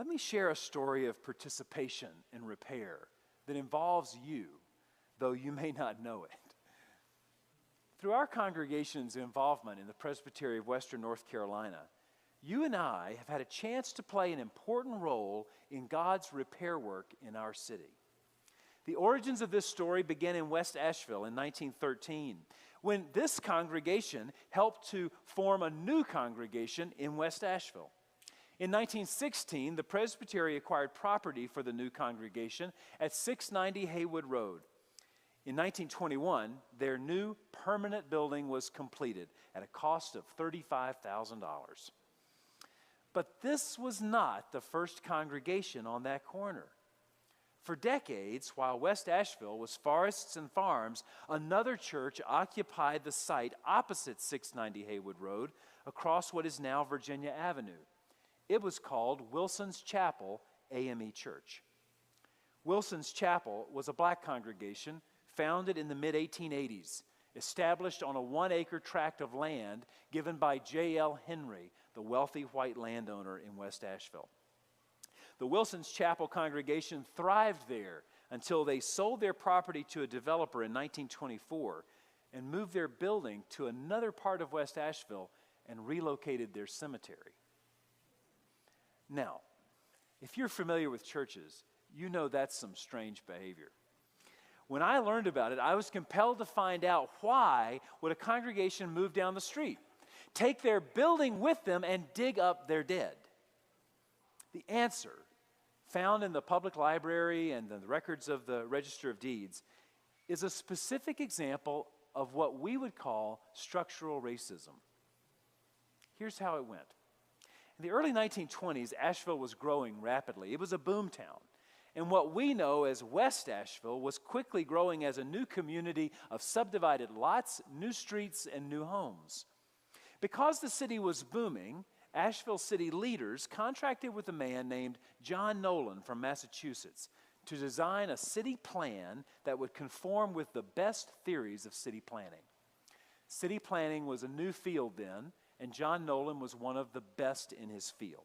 Let me share a story of participation in repair that involves you, though you may not know it. Through our congregation's involvement in the Presbytery of Western North Carolina, you and I have had a chance to play an important role in God's repair work in our city. The origins of this story began in West Asheville in 1913, when this congregation helped to form a new congregation in West Asheville. In 1916, the Presbytery acquired property for the new congregation at 690 Haywood Road. In 1921, their new permanent building was completed at a cost of $35,000. But this was not the first congregation on that corner. For decades, while West Asheville was forests and farms, another church occupied the site opposite 690 Haywood Road, across what is now Virginia Avenue. It was called Wilson's Chapel AME Church. Wilson's Chapel was a black congregation founded in the mid-1880s, established on a 1-acre tract of land given by J.L. Henry, the wealthy white landowner in West Asheville. The Wilson's Chapel congregation thrived there until they sold their property to a developer in 1924 and moved their building to another part of West Asheville and relocated their cemetery. Now, if you're familiar with churches, you know that's some strange behavior. When I learned about it, I was compelled to find out why would a congregation move down the street, take their building with them, and dig up their dead. The answer, found in the public library and the records of the Register of Deeds, is a specific example of what we would call structural racism. Here's how it went. In the early 1920s, Asheville was growing rapidly. It was a boom town. And what we know as West Asheville was quickly growing as a new community of subdivided lots, new streets, and new homes. Because the city was booming, Asheville city leaders contracted with a man named John Nolan from Massachusetts to design a city plan that would conform with the best theories of city planning. City planning was a new field then, and John Nolan was one of the best in his field.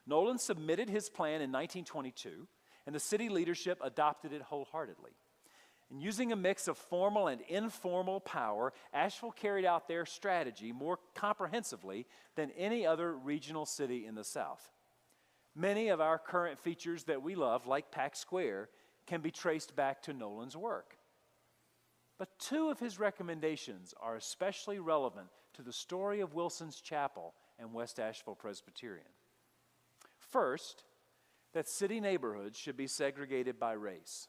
Nolan submitted his plan in 1922, and the city leadership adopted it wholeheartedly. And using a mix of formal and informal power, Asheville carried out their strategy more comprehensively than any other regional city in the South. Many of our current features that we love, like Pack Square, can be traced back to Nolan's work. But two of his recommendations are especially relevant to the story of Wilson's Chapel and West Asheville Presbyterian. First, that city neighborhoods should be segregated by race.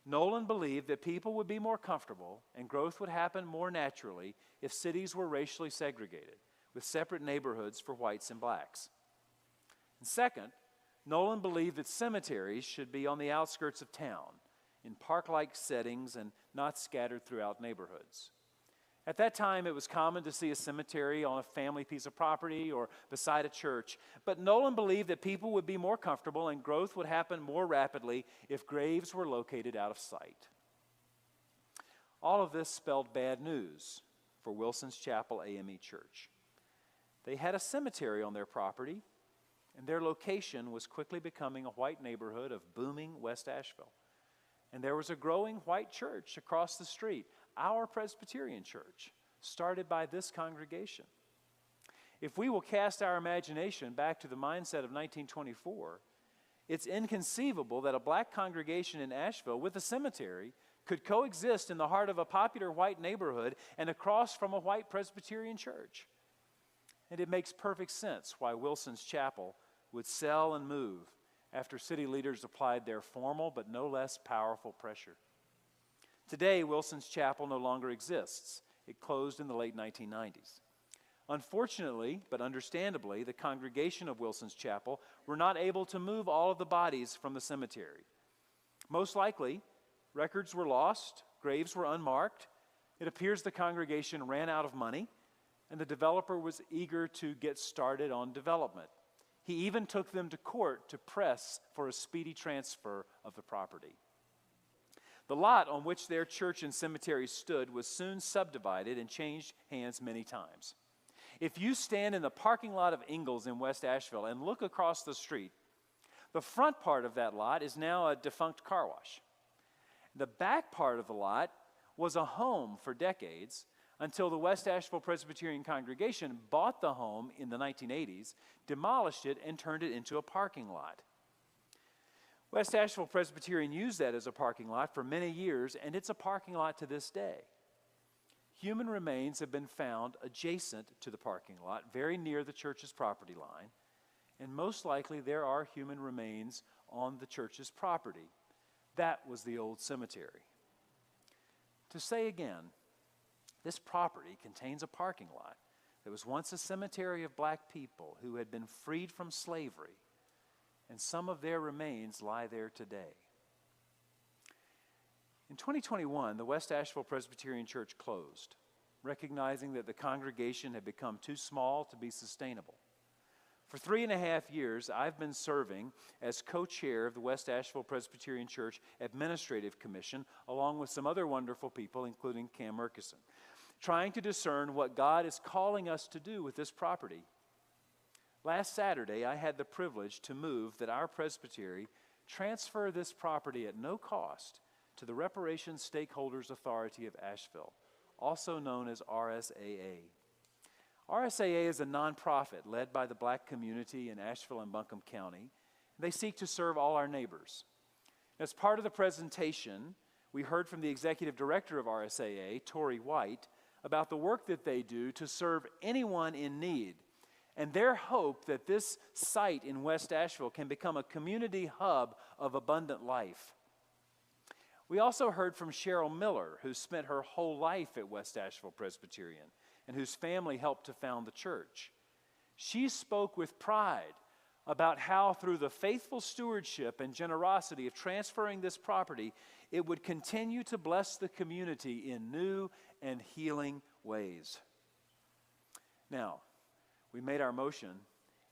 Nolan believed that people would be more comfortable and growth would happen more naturally if cities were racially segregated, with separate neighborhoods for whites and blacks. And second, Nolan believed that cemeteries should be on the outskirts of town, in park-like settings and not scattered throughout neighborhoods. At that time, it was common to see a cemetery on a family piece of property or beside a church, but Nolan believed that people would be more comfortable and growth would happen more rapidly if graves were located out of sight. All of this spelled bad news for Wilson's Chapel AME Church. They had a cemetery on their property, and their location was quickly becoming a white neighborhood of booming West Asheville. And there was a growing white church across the street, our Presbyterian church, started by this congregation. If we will cast our imagination back to the mindset of 1924, it's inconceivable that a black congregation in Asheville with a cemetery could coexist in the heart of a popular white neighborhood and across from a white Presbyterian church. And it makes perfect sense why Wilson's Chapel would sell and move after city leaders applied their formal but no less powerful pressure. Today, Wilson's Chapel no longer exists. It closed in the late 1990s. Unfortunately, but understandably, the congregation of Wilson's Chapel were not able to move all of the bodies from the cemetery. Most likely, records were lost, graves were unmarked. It appears the congregation ran out of money, and the developer was eager to get started on development. He even took them to court to press for a speedy transfer of the property. The lot on which their church and cemetery stood was soon subdivided and changed hands many times. If you stand in the parking lot of Ingalls in West Asheville and look across the street, the front part of that lot is now a defunct car wash. The back part of the lot was a home for decades until the West Asheville Presbyterian congregation bought the home in the 1980s, demolished it, and turned it into a parking lot. West Asheville Presbyterian used that as a parking lot for many years, and it's a parking lot to this day. Human remains have been found adjacent to the parking lot, very near the church's property line, and most likely there are human remains on the church's property. That was the old cemetery. To say again, this property contains a parking lot that was once a cemetery of black people who had been freed from slavery, and some of their remains lie there today. In 2021, the West Asheville Presbyterian Church closed, recognizing that the congregation had become too small to be sustainable. For 3.5 years, I've been serving as co-chair of the West Asheville Presbyterian Church Administrative Commission, along with some other wonderful people, including Cam Murkison, trying to discern what God is calling us to do with this property. Last Saturday, I had the privilege to move that our presbytery transfer this property at no cost to the Reparations Stakeholders Authority of Asheville, also known as RSAA. RSAA is a nonprofit led by the black community in Asheville and Buncombe County. They seek to serve all our neighbors. As part of the presentation, we heard from the executive director of RSAA, Tori White, about the work that they do to serve anyone in need, and their hope that this site in West Asheville can become a community hub of abundant life. We also heard from Cheryl Miller, who spent her whole life at West Asheville Presbyterian and whose family helped to found the church. She spoke with pride about how through the faithful stewardship and generosity of transferring this property, it would continue to bless the community in new and healing ways. Now, we made our motion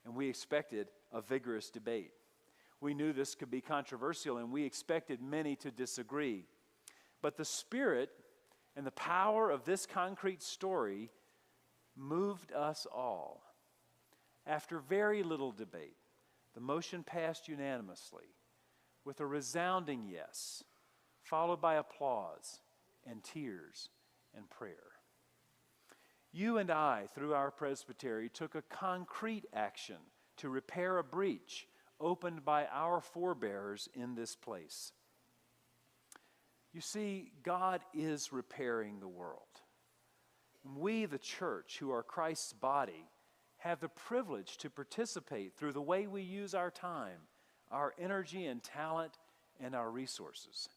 and we expected a vigorous debate. We knew this could be controversial and we expected many to disagree. But the spirit and the power of this concrete story moved us all. After very little debate, the motion passed unanimously with a resounding yes, followed by applause and tears and prayer. You and I, through our presbytery, took a concrete action to repair a breach opened by our forebears in this place. You see, God is repairing the world. We, the church, who are Christ's body, have the privilege to participate through the way we use our time, our energy and talent, and our resources.